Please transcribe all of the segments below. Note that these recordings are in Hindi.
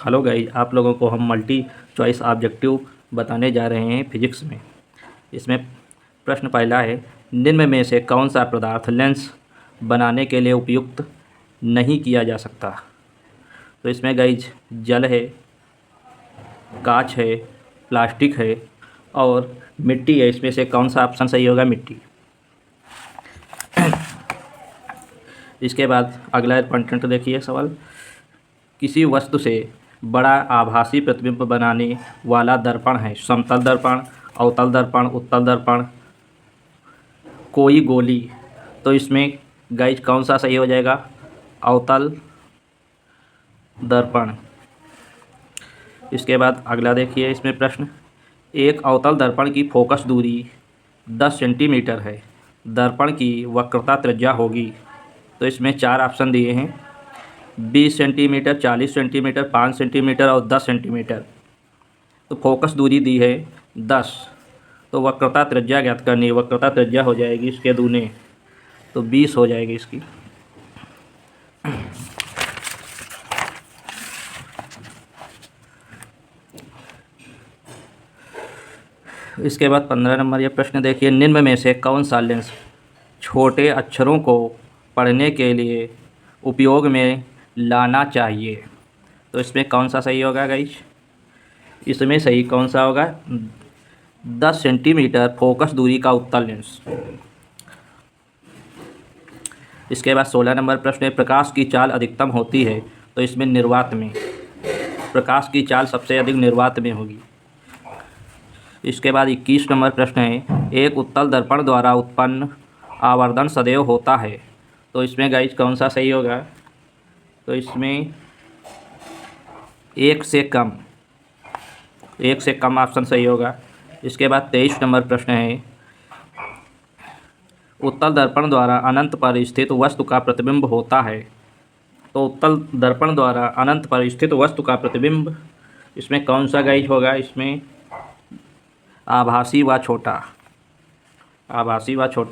हेलो गाइस, आप लोगों को हम मल्टी चॉइस ऑब्जेक्टिव बताने जा रहे हैं फिजिक्स में। इसमें प्रश्न पहला है, निम्न में से कौन सा पदार्थ लेंस बनाने के लिए उपयुक्त नहीं किया जा सकता। तो इसमें गाइस जल है, कांच है, प्लास्टिक है और मिट्टी है। इसमें से कौन सा ऑप्शन सही होगा? मिट्टी। इसके बाद अगला कंटेंट देखिए सवाल, किसी वस्तु से बड़ा आभासी प्रतिबिंब बनाने वाला दर्पण है। समतल दर्पण, अवतल दर्पण, उत्तल दर्पण, कोई गोली। तो इसमें गाइस कौन सा सही हो जाएगा? अवतल दर्पण। इसके बाद अगला देखिए, इसमें प्रश्न, एक अवतल दर्पण की फोकस दूरी 10 सेंटीमीटर है, दर्पण की वक्रता त्रिज्या होगी। तो इसमें 4 ऑप्शन दिए हैं, 20 सेंटीमीटर, 40 सेंटीमीटर, 5 सेंटीमीटर और 10 सेंटीमीटर। तो फोकस दूरी दी है 10, तो वक्रता त्रिज्या ज्ञात करनी है। वक्रता त्रिज्या हो जाएगी इसके दूने, तो 20 हो जाएगी इसकी। इसके बाद 15 नंबर ये प्रश्न देखिए, निम्न में से कौन सा लेंस छोटे अक्षरों को पढ़ने के लिए उपयोग में लाना चाहिए। तो इसमें कौन सा सही होगा गाइस? इसमें सही कौन सा होगा? 10 सेंटीमीटर फोकस दूरी का उत्तल लेंस। इसके बाद 16 नंबर प्रश्न है, प्रकाश की चाल अधिकतम होती है। तो इसमें निर्वात में, प्रकाश की चाल सबसे अधिक निर्वात में होगी। इसके बाद 21 नंबर प्रश्न है, एक उत्तल दर्पण द्वारा उत्पन्न आवर्धन सदैव होता है। तो इसमें गाइस कौन सा सही होगा? तो इसमें एक से कम ऑप्शन सही होगा। इसके बाद 23 नंबर प्रश्न है, उत्तल दर्पण द्वारा अनंत पर स्थित वस्तु का प्रतिबिंब होता है। तो उत्तल दर्पण द्वारा अनंत पर स्थित वस्तु का प्रतिबिंब इसमें कौन सा गाइस होगा? इसमें आभासी व छोटा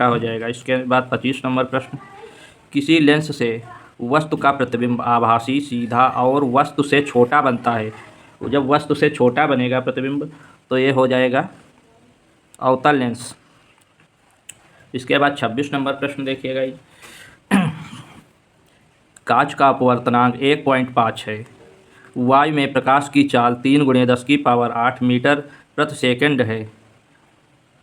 हो जाएगा। इसके बाद 25 नंबर प्रश्न, किसी लेंस से वस्तु का प्रतिबिंब आभासी, सीधा और वस्तु से छोटा बनता है। जब वस्तु से छोटा बनेगा प्रतिबिंब तो ये हो जाएगा अवतल लेंस। इसके बाद 26 नंबर प्रश्न देखिएगा, कांच का अपवर्तनांक 1.5 है, वायु में प्रकाश की चाल 3 × 10⁸ मीटर प्रति सेकंड है।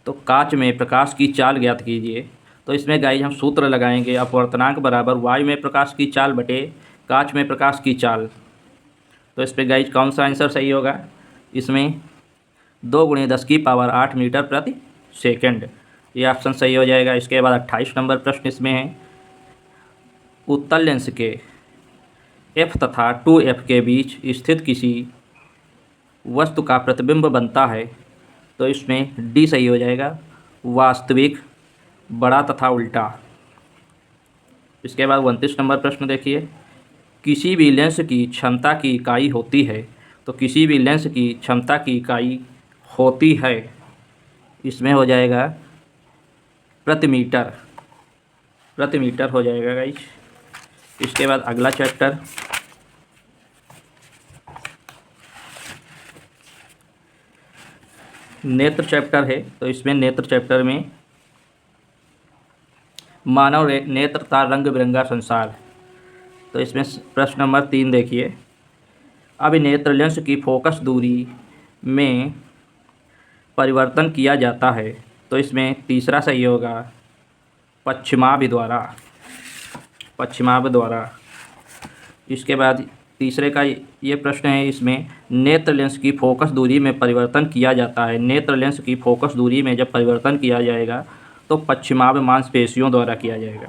तो कांच में प्रकाश की चाल ज्ञात कीजिए। तो इसमें गाइस हम सूत्र लगाएंगे, अपवर्तनांक बराबर वायु में प्रकाश की चाल बटे कांच में प्रकाश की चाल। तो इस पर गाइस कौन सा आंसर सही होगा? इसमें 2 × 10⁸ मीटर प्रति सेकंड, ये ऑप्शन सही हो जाएगा। इसके बाद 28 नंबर प्रश्न इसमें है, उत्तल लेंस के f तथा 2f के बीच स्थित किसी वस्तु का प्रतिबिंब बनता है। तो इसमें डी सही हो जाएगा, वास्तविक, बड़ा तथा उल्टा। इसके बाद 29 नंबर प्रश्न देखिए, किसी भी लेंस की क्षमता की इकाई होती है। तो किसी भी लेंस की क्षमता की इकाई होती है, इसमें हो जाएगा प्रति मीटर हो जाएगा गाइस। इसके बाद अगला चैप्टर, नेत्र चैप्टर है। तो इसमें नेत्र चैप्टर में मानव नेत्र का रंग बिरंगा संसार। तो इसमें प्रश्न नंबर 3 देखिए, अब नेत्र लेंस की फोकस दूरी में परिवर्तन किया जाता है। तो इसमें तीसरा सही होगा, पश्चिमाभ द्वारा। इसके बाद तीसरे का ये प्रश्न है, इसमें नेत्र लेंस की फोकस दूरी में परिवर्तन किया जाता है। नेत्र लेंस की फोकस दूरी में जब परिवर्तन किया जाएगा तो पश्चिमाभ मांसपेशियों द्वारा किया जाएगा।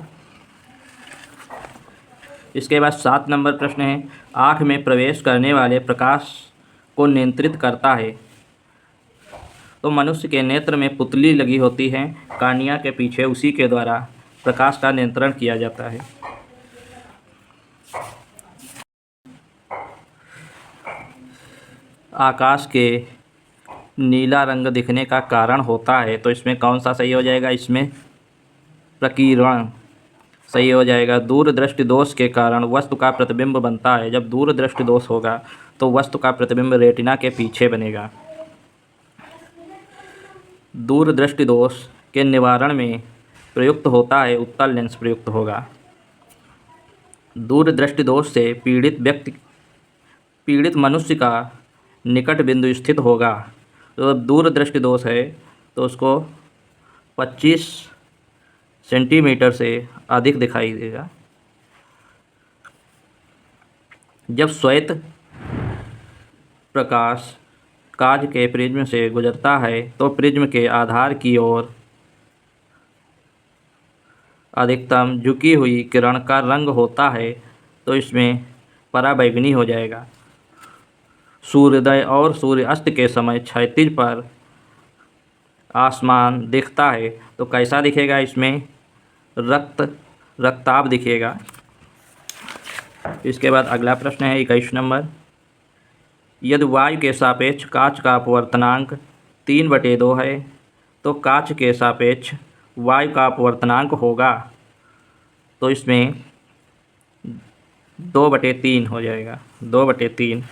इसके बाद 7 नंबर प्रश्न है, आँख में प्रवेश करने वाले प्रकाश को नियंत्रित करता है। तो मनुष्य के नेत्र में पुतली लगी होती है कार्निया के पीछे, उसी के द्वारा प्रकाश का नियंत्रण किया जाता है। आकाश के नीला रंग दिखने का कारण होता है। तो इसमें कौन सा सही हो जाएगा? इसमें प्रकीर्णन सही हो जाएगा। दूरदृष्टि दोष के कारण वस्तु का प्रतिबिंब बनता है। जब दूरदृष्टि दोष होगा तो वस्तु का प्रतिबिंब रेटिना के पीछे बनेगा। दूरदृष्टि दोष के निवारण में प्रयुक्त होता है उत्तल लेंस प्रयुक्त होगा। दूरदृष्टि दोष से पीड़ित मनुष्य का निकट बिंदु स्थित होगा। तो जब दूरदृष्टि दोष है तो उसको 25 सेंटीमीटर से अधिक दिखाई देगा। जब श्वेत प्रकाश कांच के प्रिज्म से गुजरता है तो प्रिज्म के आधार की ओर अधिकतम झुकी हुई किरण का रंग होता है, तो इसमें पराबैंगनी हो जाएगा। सूर्योदय और सूर्यास्त के समय क्षैतिज पर आसमान दिखता है तो कैसा दिखेगा? इसमें रक्ताभ दिखेगा। इसके बाद अगला प्रश्न है 21 नंबर। यदि वायु के सापेक्ष कांच का अपवर्तनांक 3/2 है तो कांच के सापेक्ष वायु का अपवर्तनांक होगा, तो इसमें 2/3 हो जाएगा, 2/3।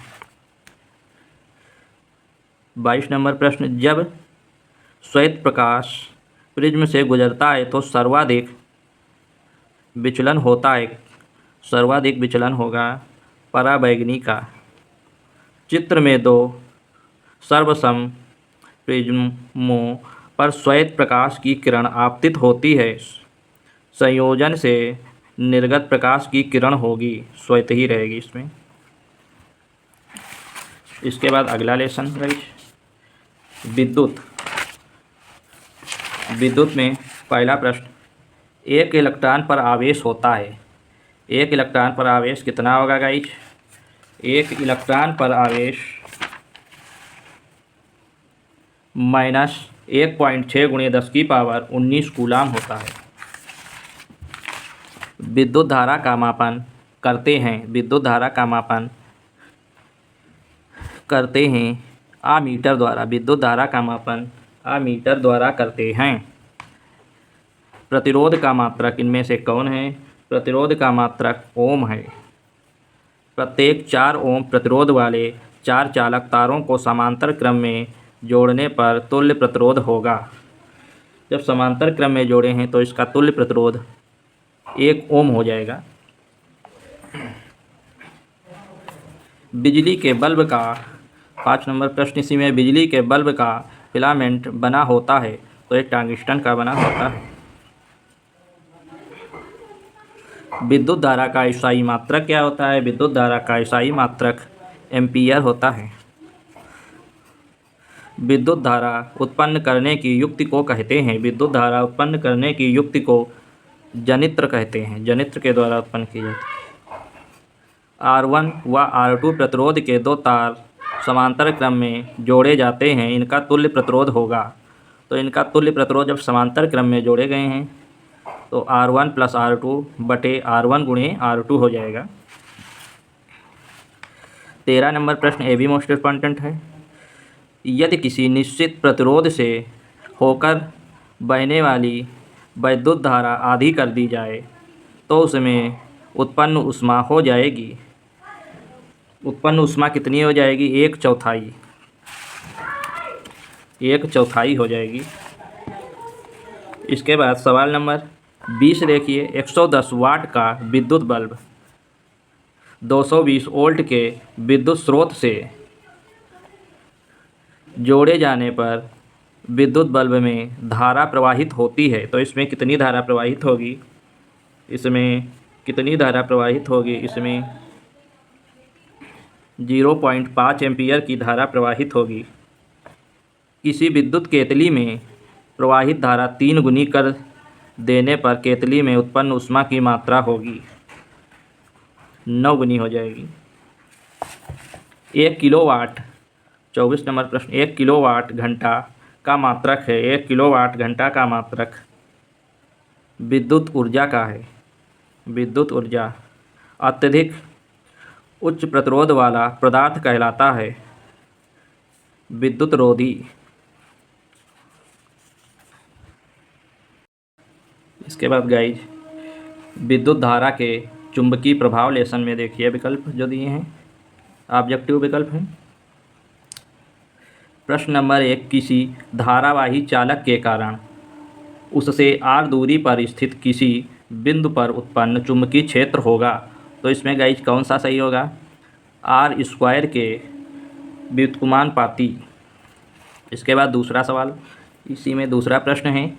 22 नंबर प्रश्न। जब श्वेत प्रकाश प्रिज्म से गुजरता है तो सर्वाधिक विचलन होगा पराबैंगनी का। चित्र में 2 सर्वसम प्रिज्मों पर श्वेत प्रकाश की किरण आपतित होती है। संयोजन से निर्गत प्रकाश की किरण होगी, श्वेत ही रहेगी इसमें। इसके बाद अगला लेसन विद्युत में पहला प्रश्न। एक इलेक्ट्रॉन पर आवेश होता है। एक इलेक्ट्रॉन पर आवेश कितना होगा गाइस? एक इलेक्ट्रॉन पर आवेश -1.6 × 10⁻19 कूलाम होता है। विद्युत धारा का मापन करते हैं आमीटर द्वारा। विद्युत धारा का मापन आमीटर द्वारा करते हैं। प्रतिरोध का मात्रक इनमें से कौन है? प्रतिरोध का मात्रक ओम है। प्रत्येक 4 ओम प्रतिरोध वाले 4 चालक तारों को समांतर क्रम में जोड़ने पर तुल्य प्रतिरोध होगा। जब समांतर क्रम में जोड़े हैं तो इसका तुल्य प्रतिरोध 1 ओम हो जाएगा। बिजली के बल्ब का 5 नंबर प्रश्न। इसी में बिजली के बल्ब का फिलामेंट बना होता है तो एक टंगस्टन का बना होता है। विद्युत धारा का इकाई मात्रक क्या होता है? विद्युत धारा का इकाई मात्रक एम्पीयर होता है। विद्युत धारा उत्पन्न करने की युक्ति को कहते हैं। विद्युत धारा उत्पन्न करने की युक्ति को जनित्र कहते हैं। जनित्र के द्वारा उत्पन्न की जाती है। R1 व R2 प्रतिरोध के 2 तार समांतर क्रम में जोड़े जाते हैं। इनका तुल्य प्रतिरोध होगा। तो इनका तुल्य प्रतिरोध जब समांतर क्रम में जोड़े गए हैं तो R1 + R2 बटे R1 × R2 हो जाएगा। 13 नंबर प्रश्न ए भी मोस्ट इम्पॉर्टेंट है। यदि किसी निश्चित प्रतिरोध से होकर बहने वाली विद्युत धारा आधी कर दी जाए तो उसमें उत्पन्न ऊष्मा हो जाएगी। उत्पन्न ऊष्मा कितनी हो जाएगी? 1/4। 1/4 हो जाएगी। इसके बाद सवाल नंबर 20 देखिए। 110 वाट का विद्युत बल्ब 220 वोल्ट के विद्युत स्रोत से जोड़े जाने पर विद्युत बल्ब में धारा प्रवाहित होती है, तो इसमें कितनी धारा प्रवाहित होगी? इसमें 0.5 एम्पीयर की धारा प्रवाहित होगी। किसी विद्युत केतली में प्रवाहित धारा 3 गुनी कर देने पर केतली में उत्पन्न ऊष्मा की मात्रा होगी 9 गुनी हो जाएगी। 1 किलोवाट 24 नंबर प्रश्न। 1 किलोवाट घंटा का मात्रक है। 1 किलोवाट घंटा का मात्रक विद्युत ऊर्जा का है। विद्युत ऊर्जा अत्यधिक उच्च प्रतिरोध वाला पदार्थ कहलाता है विद्युत रोधी। इसके बाद गाइज विद्युत धारा के चुंबकीय प्रभाव लेसन में देखिए विकल्प जो दिए हैं। ऑब्जेक्टिव विकल्प हैं। प्रश्न नंबर 1, किसी धारावाही चालक के कारण उससे r दूरी पर स्थित किसी बिंदु पर उत्पन्न चुंबकीय क्षेत्र होगा। तो इसमें गाइज कौन सा सही होगा? r² के व्युत्क्रमानुपाती। इसके बाद दूसरा सवाल, इसी में दूसरा प्रश्न है,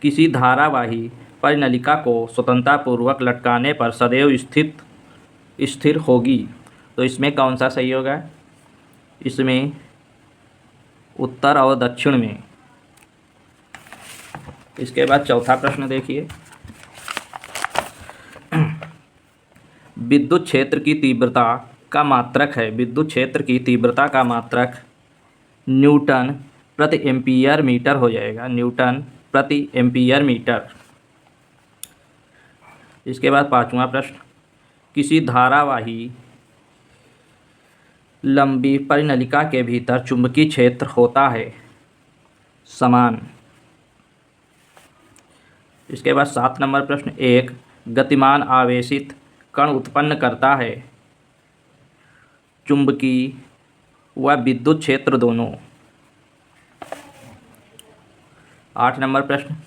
किसी धारावाही परिनलिका को स्वतंत्रतापूर्वक लटकाने पर सदैव स्थिर होगी। तो इसमें कौन सा सही होगा? इसमें उत्तर और दक्षिण में। इसके बाद चौथा प्रश्न देखिए, विद्युत क्षेत्र की तीव्रता का मात्रक है। विद्युत क्षेत्र की तीव्रता का मात्रक न्यूटन प्रति एम्पीयर मीटर हो जाएगा, न्यूटन प्रति एम्पीयर मीटर। इसके बाद पांचवा प्रश्न, किसी धारावाही लंबी परिनलिका के भीतर चुंबकीय क्षेत्र होता है समान। इसके बाद 7 नंबर प्रश्न, एक गतिमान आवेशित कण उत्पन्न करता है चुंबकीय व विद्युत क्षेत्र दोनों। 8 नंबर प्रश्न,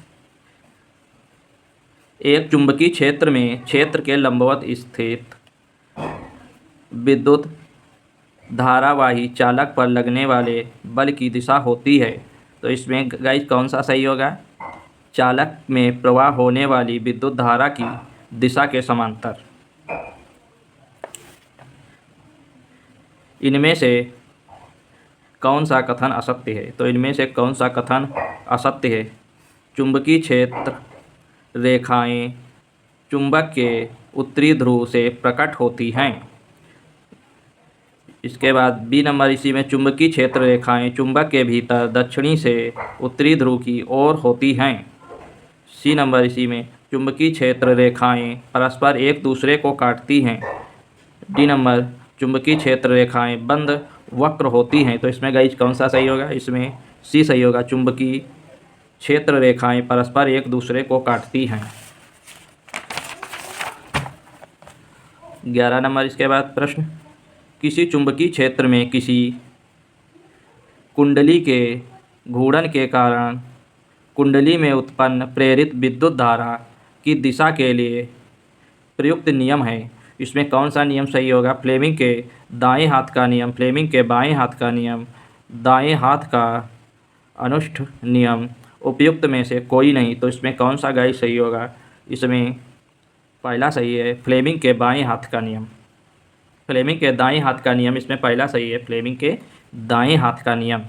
एक चुंबकीय क्षेत्र में क्षेत्र के लंबवत स्थित विद्युत धारावाही चालक पर लगने वाले बल की दिशा होती है। तो इसमें गाइस कौन सा सही होगा? चालक में प्रवाह होने वाली विद्युत धारा की दिशा के समांतर। इनमें से कौन सा कथन असत्य है? तो इनमें से कौन सा कथन असत्य है? चुंबकीय क्षेत्र रेखाएं चुंबक के उत्तरी ध्रुव से प्रकट होती हैं। इसके बाद बी नंबर, इसी में चुंबकीय क्षेत्र रेखाएं चुंबक के भीतर दक्षिणी से उत्तरी ध्रुव की ओर होती हैं। सी नंबर, इसी में चुंबकीय क्षेत्र रेखाएं परस्पर एक दूसरे को काटती हैं। डी नंबर, चुंबकीय क्षेत्र रेखाएं बंद वक्र होती हैं। तो इसमें गाइस कौन सा सही होगा? इसमें सी सही होगा, चुंबकीय क्षेत्र रेखाएं परस्पर एक दूसरे को काटती हैं। 11 नंबर, इसके बाद प्रश्न, किसी चुंबकीय क्षेत्र में किसी कुंडली के घूर्णन के कारण कुंडली में उत्पन्न प्रेरित विद्युत धारा की दिशा के लिए प्रयुक्त नियम है। इसमें कौन सा नियम सही होगा? फ्लेमिंग के दाएं हाथ का नियम, फ्लेमिंग के बाएं हाथ का नियम, दाएं हाथ का अनुष्ठ नियम, उपयुक्त में से कोई नहीं। तो इसमें कौन सा गाइस सही होगा? इसमें पहला सही है, फ्लेमिंग के बाएं हाथ का नियम। फ्लेमिंग के दाएं हाथ का नियम इसमें पहला सही है, फ्लेमिंग के दाएं हाथ का नियम।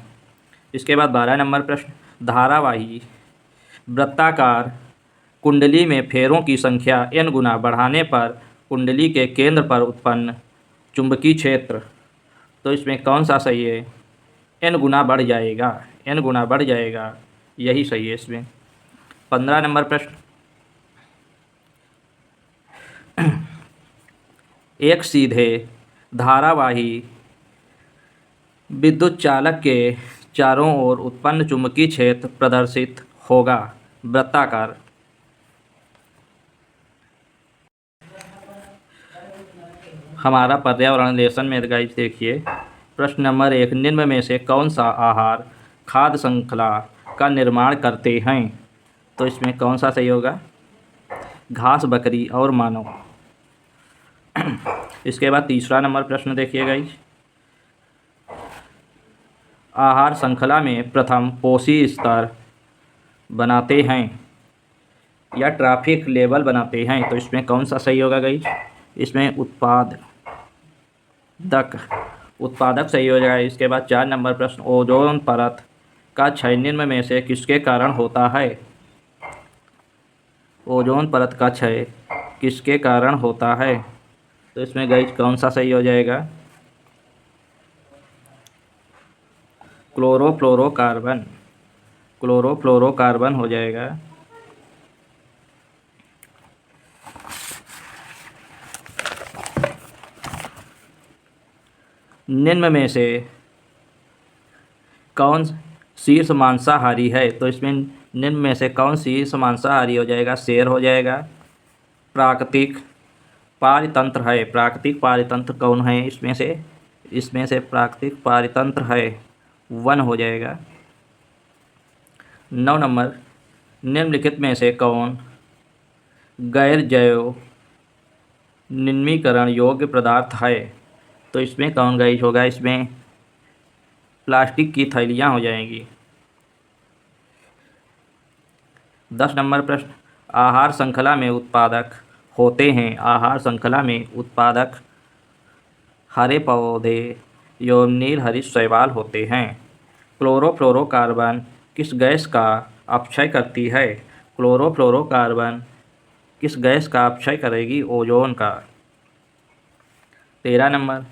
इसके बाद 12 नंबर प्रश्न, धारावाही वृत्ताकार कुंडली में फेरों की संख्या n गुना बढ़ाने पर कुंडली के केंद्र पर उत्पन्न चुंबकीय क्षेत्र। तो इसमें कौन सा सही है? n गुना बढ़ जाएगा, n गुना बढ़ जाएगा, यही सही है इसमें। 15 नंबर प्रश्न, एक सीधे धारावाही विद्युत चालक के चारों ओर उत्पन्न चुंबकीय क्षेत्र प्रदर्शित होगा वृत्ताकार। हमारा पर्यावरण लेसन में गाइस देखिए, प्रश्न नंबर 1, निम्न में से कौन सा आहार खाद्य श्रृंखला का निर्माण करते हैं? तो इसमें कौन सा सही होगा? घास, बकरी और मानव। इसके बाद तीसरा नंबर प्रश्न देखिए गाइस, आहार श्रृंखला में प्रथम पोषी स्तर बनाते हैं या ट्रैफिक लेवल बनाते हैं। तो इसमें कौन सा सही होगा गाइस? इसमें उत्पादक सही हो जाएगा। इसके बाद 4 नंबर प्रश्न, ओजोन परत का क्षय निम्न में से किसके कारण होता है? ओजोन परत का क्षय किसके कारण होता है? तो इसमें गाइस कौन सा सही हो जाएगा? क्लोरोफ्लोरोकार्बन हो जाएगा। निम्न में से कौन शीर्ष मांसाहारी है? तो इसमें निम्न में से कौन शीर्ष मांसाहारी हो जाएगा? शेर हो जाएगा, प्राकृतिक पारितंत्र है। प्राकृतिक पारितंत्र कौन है इसमें से प्राकृतिक पारितंत्र है वन हो जाएगा। 9 नंबर, निम्नलिखित में से कौन गैर जैव निम्नीकरण योग्य पदार्थ है? तो इसमें कौन गाइस होगा? इसमें प्लास्टिक की थैलियाँ हो जाएंगी। 10 नंबर प्रश्न, आहार श्रृंखला में उत्पादक होते हैं। आहार श्रृंखला में उत्पादक हरे पौधे एवं नीलहरित शैवाल होते हैं। क्लोरोफ्लोरोकार्बन किस गैस का अपक्षय करती है? क्लोरोफ्लोरोकार्बन किस गैस का अपक्षय करेगी? ओजोन का। 13 नंबर,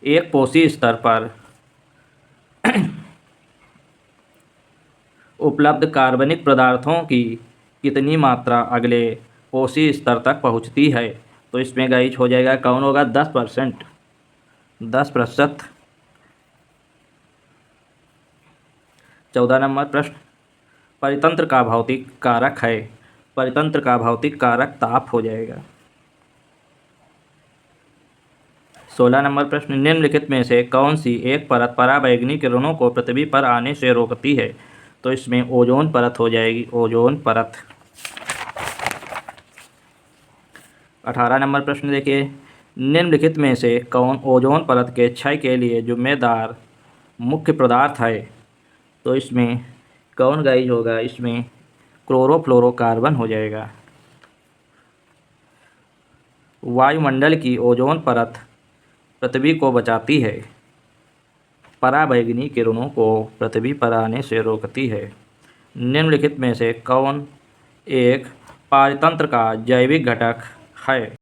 एक कोशीय स्तर पर उपलब्ध कार्बनिक पदार्थों की कितनी मात्रा अगले कोशीय स्तर तक पहुंचती है? तो इसमें गाइस हो जाएगा, कौन होगा? 10%। 10%। 14 नंबर प्रश्न, परितंत्र का भौतिक कारक है। परितंत्र का भौतिक कारक ताप हो जाएगा। 16 नंबर प्रश्न, निम्नलिखित में से कौन सी एक परत पराबैंगनी किरणों को पृथ्वी पर आने से रोकती है? तो इसमें ओजोन परत हो जाएगी, ओजोन परत। 18 नंबर प्रश्न देखिए, निम्नलिखित में से कौन ओजोन परत के क्षय के लिए जिम्मेदार मुख्य पदार्थ है? तो इसमें कौन गाइस होगा? इसमें क्लोरोफ्लोरोकार्बन हो जाएगा। वायुमंडल की ओजोन परत पृथ्वी को बचाती है, पराबैंगनी किरणों को पृथ्वी पर आने से रोकती है। निम्नलिखित में से कौन एक पारितंत्र का जैविक घटक है?